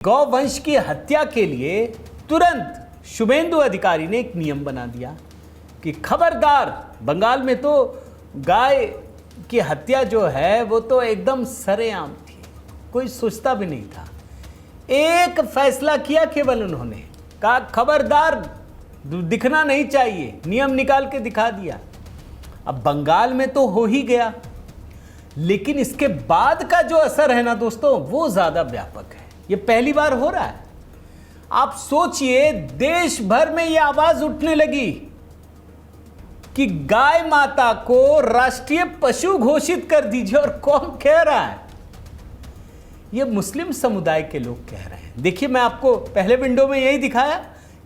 गौवंश की हत्या के लिए तुरंत शुभेंदु अधिकारी ने एक नियम बना दिया कि खबरदार, बंगाल में तो गाय की हत्या जो है वो तो एकदम सरेआम थी, कोई सोचता भी नहीं था। एक फैसला किया केवल उन्होंने, कहा खबरदार दिखना नहीं चाहिए, नियम निकाल के दिखा दिया। अब बंगाल में तो हो ही गया, लेकिन इसके बाद का जो असर है ना दोस्तों, वो ज़्यादा व्यापक है। ये पहली बार हो रहा है। आप सोचिए, देश भर में ये आवाज उठने लगी कि गाय माता को राष्ट्रीय पशु घोषित कर दीजिए। और कौन कह रहा है? ये मुस्लिम समुदाय के लोग कह रहे हैं। देखिए, मैं आपको पहले विंडो में यही दिखाया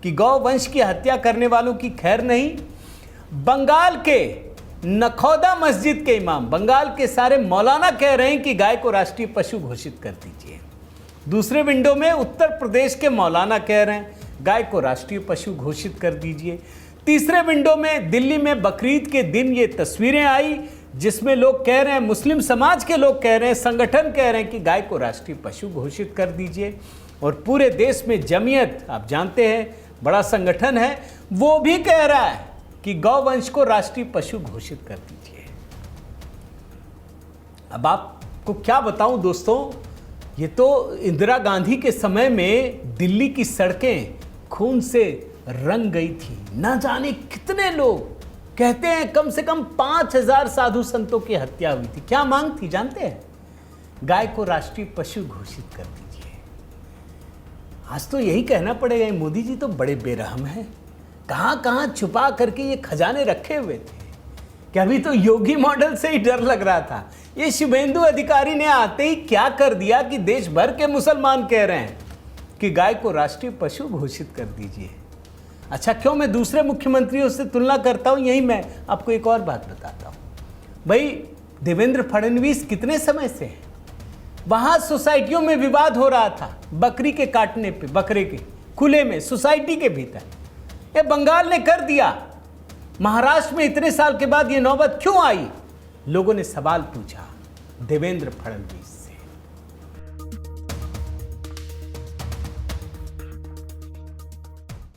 कि गौवंश की हत्या करने वालों की खैर नहीं। बंगाल के नखौदा मस्जिद के इमाम, बंगाल के सारे मौलाना कह रहे हैं कि गाय को राष्ट्रीय पशु घोषित कर दीजिए। दूसरे विंडो में उत्तर प्रदेश के मौलाना कह रहे हैं गाय को राष्ट्रीय पशु घोषित कर दीजिए। तीसरे विंडो में दिल्ली में बकरीद के दिन ये तस्वीरें आई जिसमें लोग कह रहे हैं, मुस्लिम समाज के लोग कह रहे हैं, संगठन कह रहे हैं कि गाय को राष्ट्रीय पशु घोषित कर दीजिए। और पूरे देश में जमीयत, आप जानते हैं बड़ा संगठन है, वो भी कह रहा है कि गौवंश को राष्ट्रीय पशु घोषित कर दीजिए। अब आपको क्या बताऊं दोस्तों, ये तो इंदिरा गांधी के समय में दिल्ली की सड़कें खून से रंग गई थी। ना जाने कितने लोग, कहते हैं कम से कम 5000 साधु संतों की हत्या हुई थी। क्या मांग थी जानते हैं? गाय को राष्ट्रीय पशु घोषित कर दीजिए। आज तो यही कहना पड़ेगा, मोदी जी तो बड़े बेरहम हैं। कहां कहां छुपा करके ये खजाने रखे हुए थे कि अभी तो योगी मॉडल से ही डर लग रहा था। ये शुभेंदु अधिकारी ने आते ही क्या कर दिया कि देश भर के मुसलमान कह रहे हैं कि गाय को राष्ट्रीय पशु घोषित कर दीजिए। अच्छा, क्यों मैं दूसरे मुख्यमंत्रियों से तुलना करता हूं? यही मैं आपको एक और बात बताता हूं। भाई, देवेंद्र फडणवीस कितने समय से हैं, वहां सोसाइटियों में विवाद हो रहा था बकरी के काटने पे, बकरे के खुले में सोसाइटी के भीतर। ये बंगाल ने कर दिया। महाराष्ट्र में इतने साल के बाद ये नौबत क्यों आई? लोगों ने सवाल पूछा। देवेंद्र फडणवीस